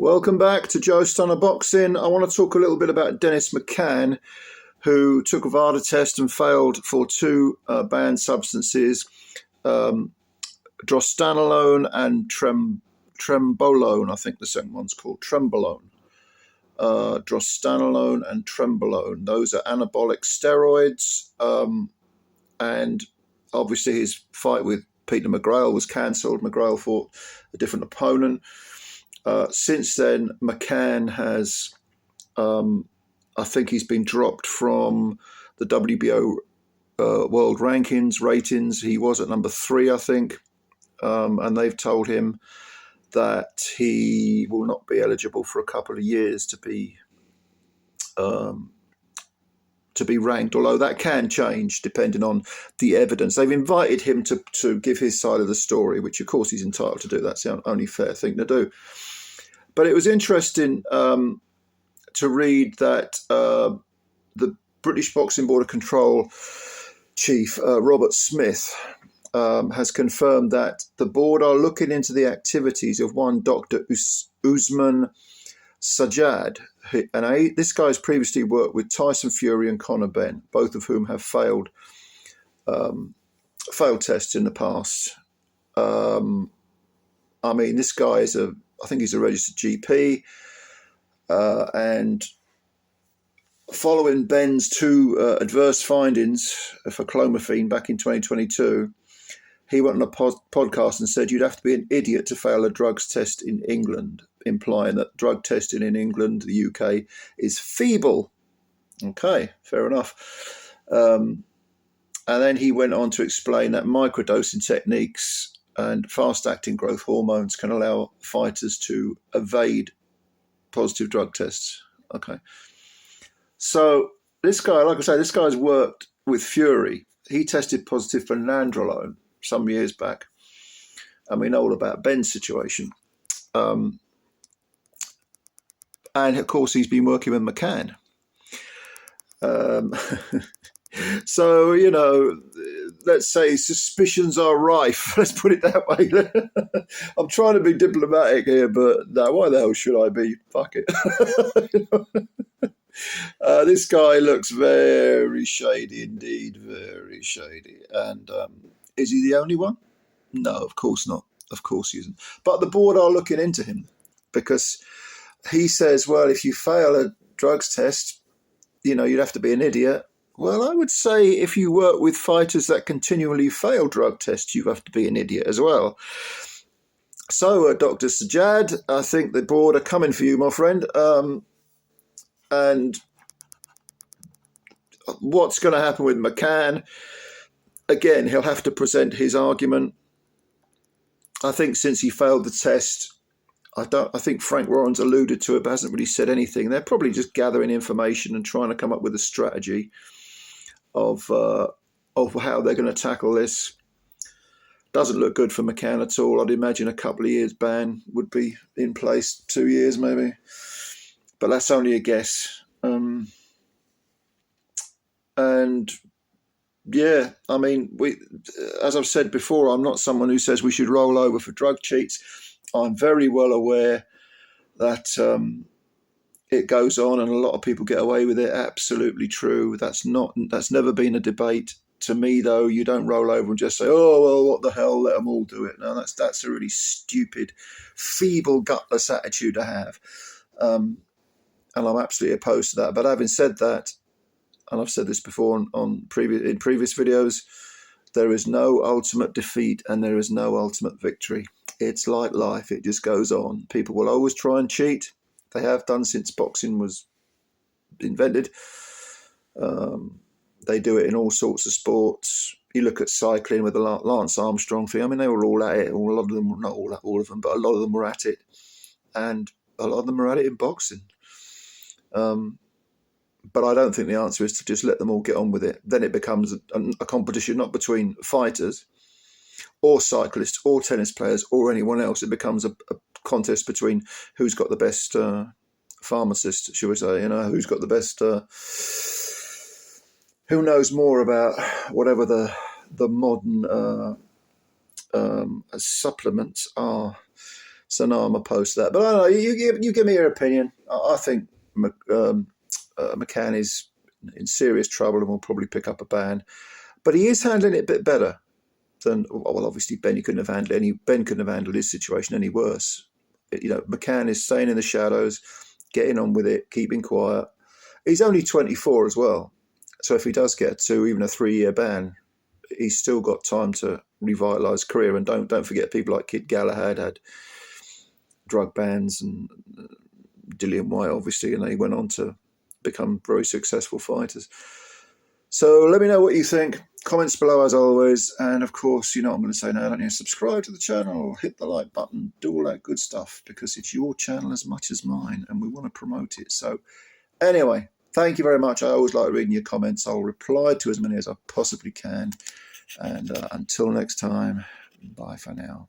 Welcome back to Joe Stunner Boxing. I want to talk a little bit about Dennis McCann, who took a VADA test and failed for two banned substances, drostanolone and trembolone. I think the second one's called trembolone. Drostanolone and trembolone. Those are anabolic steroids. And obviously his fight with Peter McGrail was cancelled. McGrail fought a different opponent. Since then, McCann has, I think he's been dropped from the WBO world ratings. He was at number 3, I think, and they've told him that he will not be eligible for a couple of years to be ranked, although that can change depending on the evidence. They've invited him to give his side of the story, which of course he's entitled to do. That's the only fair thing to do. But it was interesting to read that the British Boxing Board of Control chief, Robert Smith, has confirmed that the board are looking into the activities of one Dr. Usman Sajjad. And this guy's previously worked with Tyson Fury and Conor Benn, both of whom have failed tests in the past. I mean, this guy is I think he's a registered GP, and following Benn's two adverse findings for clomiphene back in 2022, he went on a podcast and said you'd have to be an idiot to fail a drugs test in England, implying that drug testing in England, the UK, is feeble. Okay, fair enough. And then he went on to explain that microdosing techniques and fast-acting growth hormones can allow fighters to evade positive drug tests. Okay. So this guy, like I say, this guy's worked with Fury. He tested positive for nandrolone some years back. And we know all about Benn's situation. And, of course, he's been working with McCann. So, you know, let's say suspicions are rife. Let's put it that way. I'm trying to be diplomatic here, but no, why the hell should I be? Fuck it. This guy looks very shady indeed, very shady. And is he the only one? No, of course not. Of course he isn't. But the board are looking into him because he says, well, if you fail a drugs test, you know, you'd have to be an idiot. Well, I would say if you work with fighters that continually fail drug tests, you have to be an idiot as well. So, Dr. Sjad, I think the board are coming for you, my friend. And what's going to happen with McCann? Again, he'll have to present his argument. I think since he failed the test, I think Frank Warren's alluded to it, but hasn't really said anything. They're probably just gathering information and trying to come up with a strategy of how they're going to tackle this. Doesn't look good for McCann at all. I'd imagine a couple of years ban would be in place, 2 years maybe. But that's only a guess. And yeah, I mean, as I've said before, I'm not someone who says we should roll over for drug cheats. I'm very well aware that it goes on and a lot of people get away with it. Absolutely true. That's never been a debate. To me, though, you don't roll over and just say, oh, well, what the hell, let them all do it. No, that's a really stupid, feeble, gutless attitude to have. And I'm absolutely opposed to that. But having said that, and I've said this before in previous videos, there is no ultimate defeat and there is no ultimate victory. It's like life. It just goes on. People will always try and cheat. They have done since boxing was invented. They do it in all sorts of sports. You look at cycling with the Lance Armstrong thing. I mean, they were all at it. A lot of them, not all of them, but a lot of them were at it. And a lot of them were at it in boxing. But I don't think the answer is to just let them all get on with it. Then it becomes a competition not between fighters or cyclists or tennis players or anyone else. It becomes a contest between who's got the best pharmacist, shall we say, you know, who's got the best, who knows more about whatever the modern supplements are. So no, I'm opposed to that. But I don't know. You give me your opinion. I think McCann is in serious trouble and will probably pick up a ban. But he is handling it a bit better than, well, obviously Ben couldn't have handled his situation any worse. McCann is staying in the shadows, getting on with it, keeping quiet. He's only 24 as well. So if he does get to even a 3-year ban, he's still got time to revitalise his career. And don't forget, people like Kid Galahad had drug bans, and Dillian White, obviously, and they went on to become very successful fighters. So let me know what you think. Comments below as always. And of course, you know what I'm going to say now, don't you? Subscribe to the channel, hit the like button, do all that good stuff, because it's your channel as much as mine and we want to promote it. So anyway, thank you very much. I always like reading your comments. I'll reply to as many as I possibly can. And until next time, bye for now.